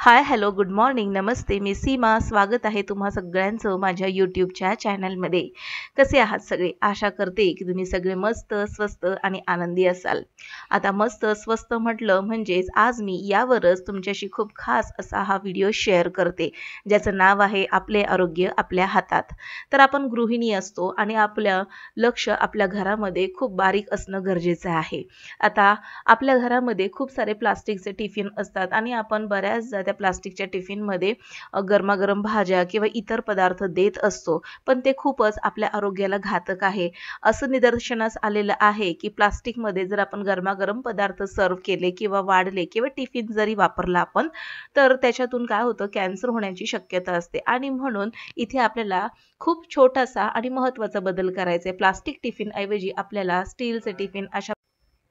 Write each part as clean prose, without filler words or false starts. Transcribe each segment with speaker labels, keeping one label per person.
Speaker 1: हाय, hello, good morning, नमस्ते. मी सीमा. स्वागत आहे तुम्हा सगळ्यांचं माझ्या यूट्यूबच्या चॅनलमध्ये. कसे आहात सगळे? आशा करते की तुम्ही सगळे मस्त, स्वस्त आणि आनंदी असाल. आता मस्त, स्वस्त म्हटलं म्हणजेच आज मी यावरच तुमच्याशी खूप खास असा हा व्हिडिओ शेअर करते, ज्याचं नाव आहे आपले आरोग्य आपल्या हातात. तर आपण गृहिणी असतो आणि आपलं लक्ष आपल्या घरामध्ये खूप बारीक असणं गरजेचं आहे. आता आपल्या घरामध्ये खूप सारे प्लास्टिकचे टिफिन असतात आणि आपण बऱ्याचदा त्या प्लास्टिकच्या टिफिनमध्ये गरमागरम भाज्या किंवा इतर पदार्थ देत असतो, पण ते खूपच आपल्या आरोग्याला घातक आहे. असं निदर्शनास आलेलं आहे की प्लास्टिकमध्ये जर आपण गरमागरम पदार्थ सर्व केले किंवा वाढले किंवा टिफिन जरी वापरला आपण, तर त्याच्यातून काय होतं, कॅन्सर होण्याची शक्यता असते. आणि म्हणून इथे आपल्याला खूप छोटासा आणि महत्त्वाचा बदल करायचा आहे. प्लास्टिक टिफिन ऐवजी आपल्याला स्टीलचे टिफिन अशा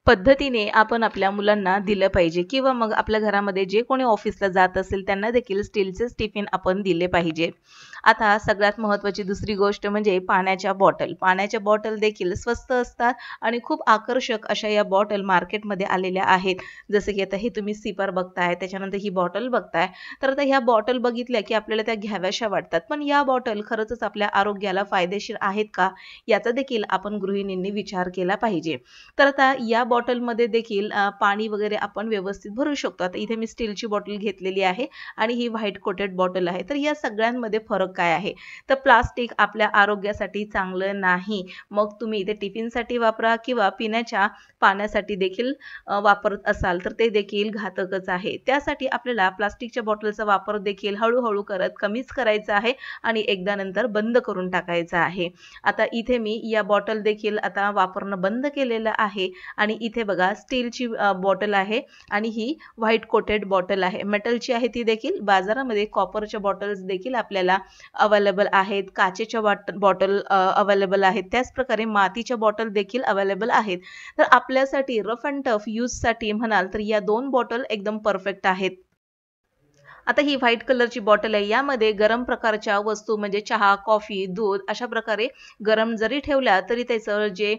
Speaker 1: पद्धतीने आपण आपल्या मुलांना दिलं पाहिजे किंवा मग आपल्या घरामध्ये जे कोणी ऑफिसला जात असेल त्यांना देखील स्टीलचेच टिफिन आपण दिले पाहिजे. आता सगळ्यात महत्त्वाची दुसरी गोष्ट म्हणजे पाण्याच्या बॉटल. पाण्याच्या बॉटल देखील स्वस्त असतात आणि खूप आकर्षक अशा या बॉटल मार्केटमध्ये आलेल्या आहेत. जसं की आता हे तुम्ही सिपर बघताय, त्याच्यानंतर ही बॉटल बघताय. तर आता ह्या बॉटल बघितल्या की आपल्याला त्या घ्याव्याशा वाटतात. पण या बॉटल खरंच आपल्या आरोग्याला फायदेशीर आहेत का? याचा देखील आपण गृहिणींनी विचार केला पाहिजे. तर आता या बॉटलमध्ये देखील पाणी वगैरे आपण व्यवस्थित भरू शकतो. आता इथे मी स्टीलची बॉटल घेतलेली आहे आणि ही व्हाईट कोटेड बॉटल आहे. तर या सगळ्यांमध्ये फरक काय आहे? तर प्लास्टिक आपल्या आरोग्यासाठी चांगलं नाही. मग तुम्ही इथे टिफिनसाठी वापरा किंवा पिण्याच्या पाण्यासाठी देखील वापरत असाल तर ते देखील घातकच आहे. त्यासाठी आपल्याला प्लास्टिकच्या बॉटलचा वापर देखील हळूहळू करत कमीच करायचा आहे आणि एकदा नंतर बंद करून टाकायचा आहे. आता इथे मी या बॉटल देखील आता वापरणं बंद केलेलं आहे आणि इथे बघा स्टीलची बॉटल आहे आणि ही व्हाईट कोटेड बॉटल आहे. मेटलची आहे ती देखील. बाजारामध्ये कॉपरच्या बॉटल्स देखील आपल्याला अवेलेबल आहेत. काचेच्या बॉटल अवेलेबल आहेत. त्याच प्रकारे मातीच्या बॉटल देखील अवेलेबल आहेत. तर आपल्यासाठी रफ अँड टफ यूजसाठी म्हणाल तर या 2 बॉटल एकदम परफेक्ट आहेत. आता ही व्हाईट कलरची बॉटल आहे. यामध्ये गरम प्रकारच्या वस्तू म्हणजे चहा, कॉफी, दूध अशा प्रकारे गरम जरी ठेवल्या तरी त्याचं जे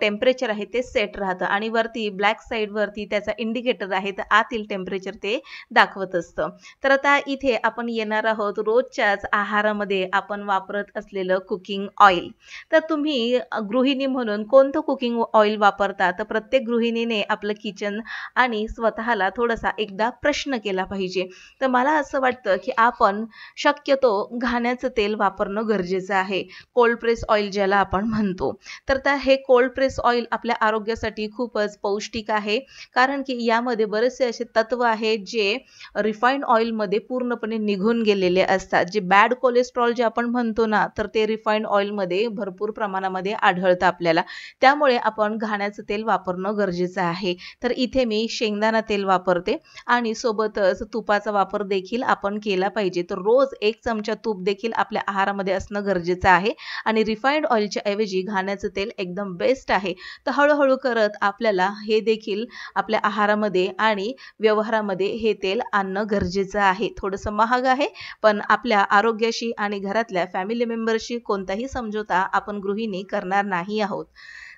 Speaker 1: टेम्परेचर आहे ते सेट राहतं आणि वरती ब्लॅक साईडवरती त्याचा इंडिकेटर आहे, तर आतील टेम्परेचर ते दाखवत असतं. तर आता इथे आपण येणार आहोत रोजच्याच आहारामध्ये आपण वापरत असलेलं कुकिंग ऑइल. तर तुम्ही गृहिणी म्हणून कोणतं कुकिंग ऑइल वापरता? तर प्रत्येक गृहिणीने आपलं किचन आणि स्वतःला थोडासा एकदा प्रश्न केला पाहिजे. तर मला असं वाटतं की आपण शक्यतो घाण्याचं तेल वापरणं गरजेचं आहे. कोल्ड प्रेस ऑइल ज्याला आपण म्हणतो. तर हे कोल्ड प्रेस ऑइल आपल्या आरोग्यासाठी खूपच पौष्टिक आहे. कारण की यामध्ये बरेचसे असे तत्व आहेत जे रिफाइंड ऑइलमध्ये पूर्णपणे निघून गेलेले असतात. जे बॅड कोलेस्ट्रॉल जे आपण म्हणतो ना, तर ते रिफाइंड ऑइलमध्ये भरपूर प्रमाणामध्ये आढळतं आपल्याला. त्यामुळे आपण घाण्याचं तेल वापरणं गरजेचं आहे. तर इथे मी शेंगदाणा तेल वापरते आणि सोबतच तुपाचा वापर देखील आपण केला पाहिजे. तर रोज 1 चमचा तूप देखील आपल्या आहारामध्ये असणं गरजेचं आहे आणि रिफाइंड ऑइलच्या ऐवजी घाण्याचं तेल एकदम बेस्ट आहे. तर हळूहळू करत आपल्याला हे देखील आपल्या आहारामध्ये आणि व्यवहारामध्ये हे तेल आणणं गरजेचं आहे. थोडंसं महाग आहे, पण आपल्या आरोग्याशी आणि घरातल्या फॅमिली मेंबर्सशी कोणताही समझोता आपण गृहिणी करणार नाही आहोत.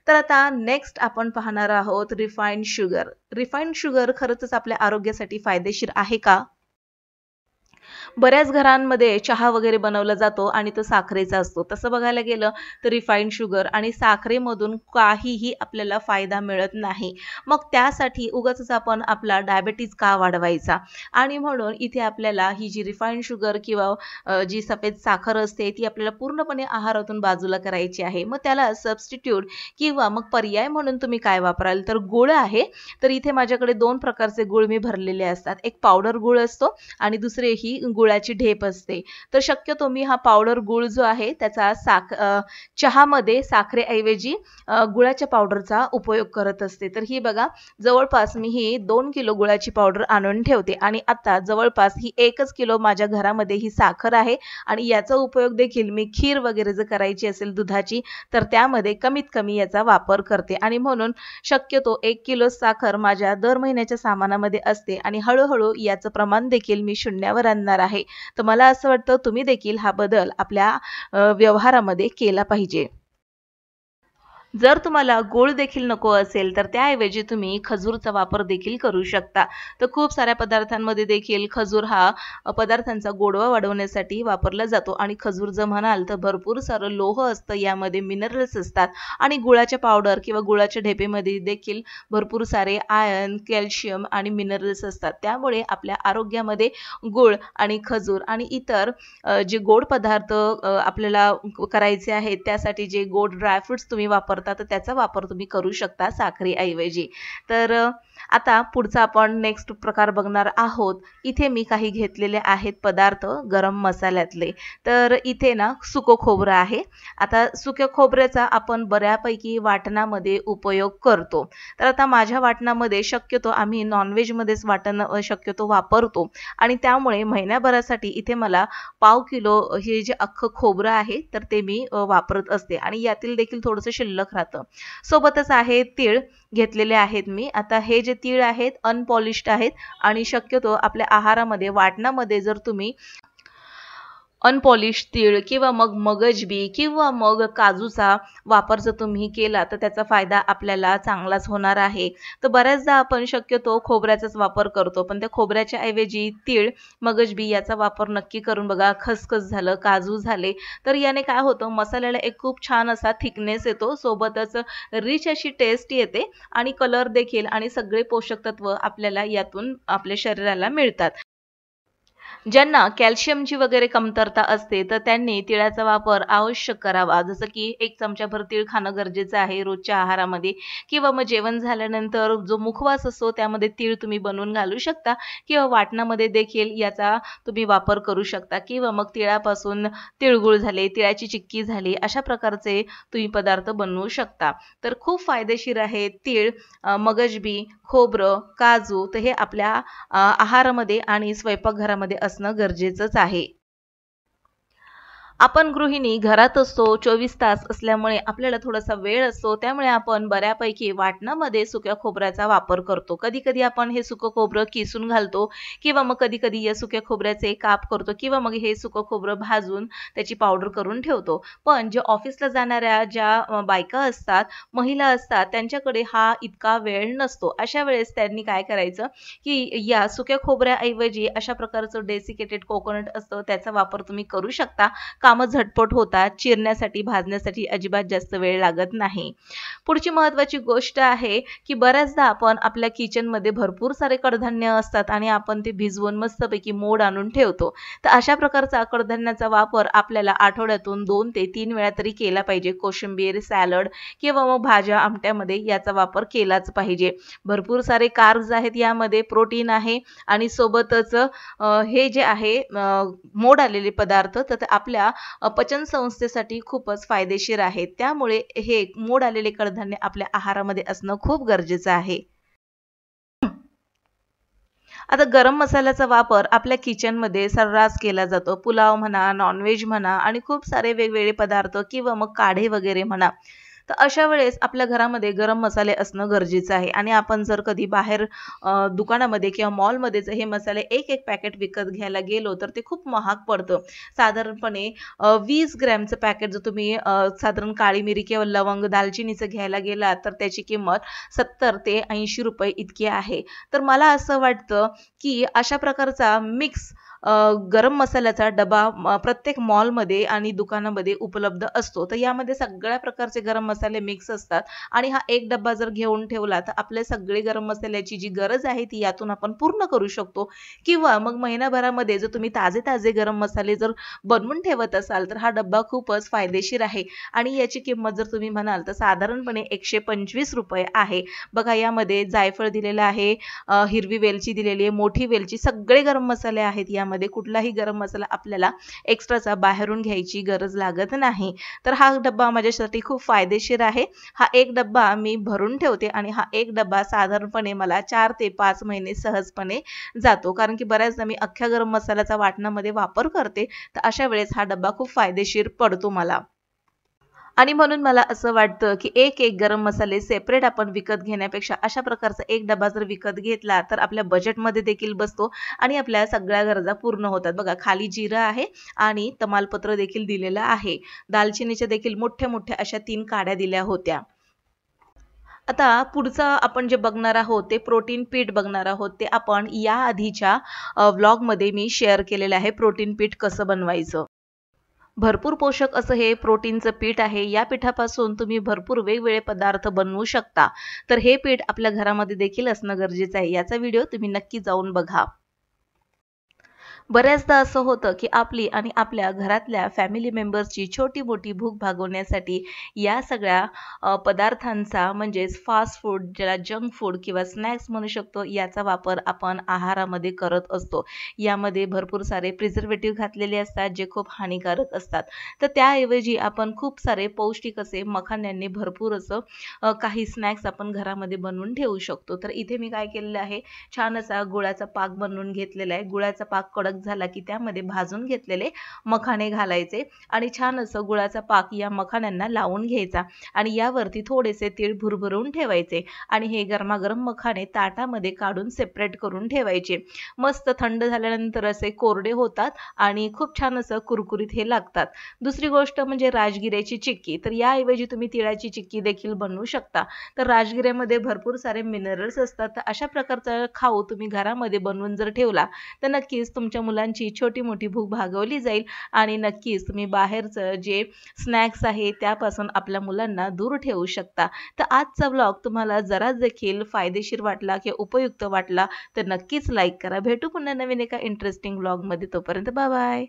Speaker 1: तर आता नेक्स्ट आपण पाहणार आहोत रिफाइंड शुगर. रिफाइंड शुगर खरंच आपल्या आरोग्यासाठी फायदेशीर आहे का? बऱ्याच घरांमध्ये चहा वगैरे बनवला जातो आणि तो साखरेचा असतो. तसं बघायला गेलं तर रिफाइंड शुगर आणि साखरेमधून काहीही आपल्याला फायदा मिळत नाही. मग त्यासाठी उगाचच आपण आपला डायबिटीज का वाढवायचा? आणि म्हणून इथे आपल्याला ही जी रिफाइंड शुगर किंवा जी सफेद साखर असते ती आपल्याला पूर्णपणे आहारातून बाजूला करायची आहे. मग त्याला सबस्टिट्यूट किंवा मग पर्याय म्हणून तुम्ही काय वापराल? तर गूळ आहे. तर इथे माझ्याकडे 2 प्रकारचे गूळ मी भरलेले असतात. एक पावडर गूळ असतो आणि दुसरे ही गुळाची ढेप असते. तर शक्यतो मी हा पावडर गूळ जो आहे त्याचा चहामध्ये साखरेऐवजी गुळाच्या पावडरचा उपयोग करत असते. तर ही बघा जवळपास मी ही 2 किलो गुळाची पावडर आणून ठेवते आणि आता जवळपास ही 1 किलो माझ्या घरामध्ये ही साखर आहे आणि याचा उपयोग देखील मी खीर वगैरे जर करायची असेल दुधाची तर त्यामध्ये कमीत कमी याचा वापर करते आणि म्हणून शक्यतो 1 किलो साखर माझ्या दर महिन्याच्या सामानामध्ये असते आणि हळूहळू याचं प्रमाण देखील मी शून्यावर आणणार आहे. तर मला असं वाटतं तुम्ही देखील हा बदल आपल्या व्यवहारामध्ये केला पाहिजे. जर तुम्हाला गूळ देखील नको असेल तर त्याऐवजी तुम्ही खजूरचा वापर देखील करू शकता. तर खूप साऱ्या पदार्थांमध्ये देखील खजूर हा पदार्थांचा गोडवा वाढवण्यासाठी वापरला जातो आणि खजूर जर म्हणाल तर भरपूर सारं लोह असतं, यामध्ये मिनरल्स असतात आणि गुळाच्या पावडर किंवा गुळाच्या ढेपेमध्ये देखील भरपूर सारे आयर्न, कॅल्शियम आणि मिनरल्स असतात. त्यामुळे आपल्या आरोग्यामध्ये गूळ आणि खजूर आणि इतर जे गोड पदार्थ आपल्याला करायचे आहेत त्यासाठी जे गोड ड्रायफ्रुट्स तुम्ही वापरता तर त्याचा वापर तुम्ही करू शकता साखरेऐवजी. तर आता पुढचा आपण नेक्स्ट प्रकार बघणार आहोत. इथे मी काही घेतलेले आहेत पदार्थ गरम मसाल्यातले. तर इथे ना सुकं खोबरं आहे. आता सुक्या खोबऱ्याचा आपण बऱ्यापैकी वाटणामध्ये उपयोग करतो. तर आता माझ्या वाटणामध्ये शक्यतो आम्ही नॉनव्हेजमध्येच वाटण शक्यतो वापरतो आणि त्यामुळे महिन्याभरासाठी इथे मला पाव किलो हे जे अख्खं खोबरं आहे तर ते मी वापरत असते आणि यातील देखील थोडंसं शिल्लक राहतं. सोबतच आहे तीळ घेतलेले आहेत मी. आता हे जे तीळ आहेत अनपॉलिश्ड आहेत आणि शक्यतो आपल्या आहारामध्ये वाटणामध्ये जर तुम्ही अनपॉलिश तीळ किंवा मग मगजबी किंवा मग काजूचा वापर जर तुम्ही केला तर त्याचा फायदा आपल्याला चांगलाच होणार आहे. तर बऱ्याचदा आपण शक्यतो खोबऱ्याचाच वापर करतो, पण त्या खोबऱ्याच्या ऐवजी तीळ, मगजबी याचा वापर नक्की करून बघा. खसखस झालं, काजू झाले, तर याने काय होतं मसाल्याला एक खूप छान असा थिकनेस येतो, सोबतच रिच अशी टेस्ट येते आणि कलर देखील आणि सगळे पोषक तत्व आपल्याला यातून आपल्या शरीराला मिळतात. ज्यांना कॅल्शियमची वगैरे कमतरता असते तर त्यांनी तिळाचा वापर आवश्यक करावा. जसं की 1 चमचाभर तीळ खाणं गरजेचं आहे रोजच्या आहारामध्ये किंवा मग जेवण झाल्यानंतर जो मुखवास असतो त्यामध्ये तीळ तुम्ही बनवून घालू शकता किंवा वाटणामध्ये देखील याचा तुम्ही वापर करू शकता किंवा मग तिळापासून तिळगुळ झाले, तिळाची चिक्की झाली, अशा प्रकारचे तुम्ही पदार्थ बनवू शकता. तर खूप फायदेशीर आहे तीळ, मगजबी, खोबरं, काजू. तर हे आपल्या आहारामध्ये आणि स्वयंपाकघरामध्ये असणं गरजेचंच आहे. आपण गृहिणी घरात असतो 24 तास असल्यामुळे आपल्याला थोडासा वेळ असतो, त्यामुळे आपण बऱ्यापैकी वाटणामध्ये सुक्या खोबऱ्याचा वापर करतो. कधी-कधी आपण हे सुकं खोबरं किसून घालतो किंवा मग कधी-कधी या सुक्या खोबऱ्याचे काप करतो किंवा मग हे सुकं खोबरं भाजून त्याची पावडर करून ठेवतो. पण जे ऑफिसला जाणाऱ्या ज्या बायका असतात, महिला असतात त्यांच्याकडे हा इतका वेळ नसतो. अशा वेळेस त्यांनी काय करायचं, की या सुक्या खोबऱ्याऐवजी अशा प्रकारचं डेसिकेटेड कोकोनट असतं त्याचा वापर तुम्ही करू शकता. कामं झटपट होतात. चिरण्यासाठी, भाजण्यासाठी अजिबात जास्त वेळ लागत नाही. पुढची महत्त्वाची गोष्ट आहे, की बऱ्याचदा आपण आपल्या किचनमध्ये भरपूर सारे कडधान्य असतात आणि आपण ते भिजवून मस्तपैकी मोड आणून ठेवतो. तर अशा प्रकारचा कडधान्याचा वापर आपल्याला आठवड्यातून 2 ते 3 वेळा तरी केला पाहिजे. कोशिंबीर, सॅलड किंवा मग भाज्या, आमट्यामध्ये याचा वापर केलाच पाहिजे. भरपूर सारे कार्ब्स आहेत यामध्ये, प्रोटीन आहे आणि सोबतच हे जे आहे मोड आलेले पदार्थ तर ते आपल्या पचन संस्थेसाठी खूपच फायदेशीर आहे. त्यामुळे हे मोड आलेले कडधान्य आपल्या आहारामध्ये असणं खूप गरजेचं आहे. आता गरम मसाल्याचा वापर आपल्या किचनमध्ये सर्रास केला जातो. पुलाव म्हणा, नॉनव्हेज म्हणा आणि खूप सारे वेगवेगळे पदार्थ किंवा मग काढे वगैरे म्हणा. तर अशा वेळेस आपल्या घरामध्ये गरम मसाले असणं गरजेचं आहे आणि आपण जर कधी बाहेर दुकानामध्ये किंवा मॉलमध्ये जर हे मसाले एक पॅकेट विकत घ्यायला गेलो तर ते खूप महाग पडतं. साधारणपणे 20 ग्रॅमचं पॅकेट जर तुम्ही साधारण काळी मिरी किंवा लवंग, दालचिनीचं घ्यायला गेलात तर त्याची किंमत 70 ते 80 रुपये इतकी आहे. तर मला असं वाटतं, की अशा प्रकारचा मिक्स गरम मसाल्याचा डबा प्रत्येक मॉलमध्ये आणि दुकानामध्ये उपलब्ध असतो. तर यामध्ये सगळ्या प्रकारचे गरम मसाले मिक्स असतात आणि हा एक डब्बा जर घेऊन ठेवला तर आपले सगळे गरम मसाल्याची जी गरज आहे ती यातून आपण पूर्ण करू शकतो. किंवा मग महिनाभरामध्ये जर तुम्ही ताजे गरम मसाले जर बनवून ठेवत असाल तर हा डब्बा खूपच फायदेशीर आहे आणि याची किंमत जर तुम्ही म्हणाल तर साधारणपणे 125 रुपये आहे. बघा यामध्ये जायफळ दिलेलं आहे, हिरवी वेलची दिलेली आहे, मोठी वेलची, सगळे गरम मसाले आहेत यामध्ये. कुठलाही गरम मसाला आपल्याला एक्स्ट्राचा बाहेरून घ्यायची गरज लागत नाही. तर हा डब्बा माझ्यासाठी खूप फायदेशीर आहे. हा एक डब्बा मी भरून ठेवते आणि हा एक डब्बा साधारणपणे मला 4 ते 5 महिने सहजपणे जातो. कारण की बऱ्याचदा मी अख्ख्या गरम मसाल्याचा वाटणामध्ये वापर करते. तर अशा वेळेस हा डब्बा खूप फायदेशीर पडतो मला. आणि म्हणून मला असं वाटतं, की एक गरम मसाले सेपरेट आपण विकत घेण्यापेक्षा अशा प्रकारचा एक डबा जर विकत घेतला तर आपल्या बजेटमध्ये देखील बसतो आणि आपल्या सगळ्या गरजा पूर्ण होतात. बघा खाली जिरं आहे आणि तमालपत्र देखील दिलेलं आहे. दालचिनीच्या देखील मोठ्या-मोठ्या अशा 3 काड्या दिल्या होत्या. आता पुढचं आपण जे बघणार आहोत ते प्रोटीन पीठ बघणार आहोत. ते आपण या आधीच्या व्लॉगमध्ये मी शेअर केलेलं आहे, प्रोटीन पीठ कसं बनवायचं. भरपूर पोषक असं हे प्रोटीनचं पीठ आहे. या पिठापासून तुम्ही भरपूर वेगवेगळे पदार्थ बनवू शकता. तर हे पीठ आपल्या घरामध्ये देखील असणं गरजेचं आहे. याचा व्हिडिओ तुम्ही नक्की जाऊन बघा. बऱ्याचदा असं होतं की आपली आणि आपल्या घरातल्या फॅमिली मेंबर्सची छोटी-मोठी भूक भागवण्यासाठी या सगळ्या पदार्थांचा म्हणजेच फास्ट फूड, ज्याला जंक फूड किंवा स्नॅक्स म्हणू शकतो, याचा वापर आपण आहारामध्ये करत असतो. यामध्ये भरपूर सारे प्रिझर्व्हेटिव्ह घातलेले असतात, जे खूप हानिकारक असतात. तर त्याऐवजी आपण खूप सारे पौष्टिक असे मखाण्यांनी भरपूर असं काही स्नॅक्स आपण घरामध्ये बनवून ठेवू शकतो. तर इथे मी काय केलेलं आहे, छान असा गुळाचा पाक बनवून घेतलेला आहे. गुळाचा पाक कडक झाला की त्यामध्ये भाजून घेतलेले मखाणे घालायचे आणि छान असं गुळाचा पाक या मखाण्यांना लावून घ्यायचा आणि यावरती थोडेसे तीळ भुरभुरवून ठेवायचे आणि हे गरमागरम मखाणे ताटामध्ये काढून सेपरेट करून ठेवायचे. मस्त थंड झाल्यानंतर असे कोरडे होतात आणि खूप छान असं कुरकुरीत हे लागतात. दुसरी गोष्ट म्हणजे राजगिऱ्याची चिक्की. तर याऐवजी तुम्ही तिळाची चिक्की देखील बनवू शकता. तर राजगिऱ्यामध्ये भरपूर सारे मिनरल्स असतात. तर अशा प्रकारचा खाऊ तुम्ही घरामध्ये बनवून जर ठेवला तर नक्कीच तुमच्या मुलांची छोटी-मोठी भूक भागवली जाईल आणि नक्कीच तुम्ही बाहेरचं जे स्नॅक्स आहे त्यापासून आपल्या मुलांना दूर ठेवू शकता. तर आजचा व्लॉग तुम्हाला जरा देखील फायदेशीर वाटला किंवा उपयुक्त वाटला तर नक्कीच लाईक करा. भेटू पुन्हा नवीन एका इंटरेस्टिंग व्लॉगमध्ये. तोपर्यंत बाय बाय.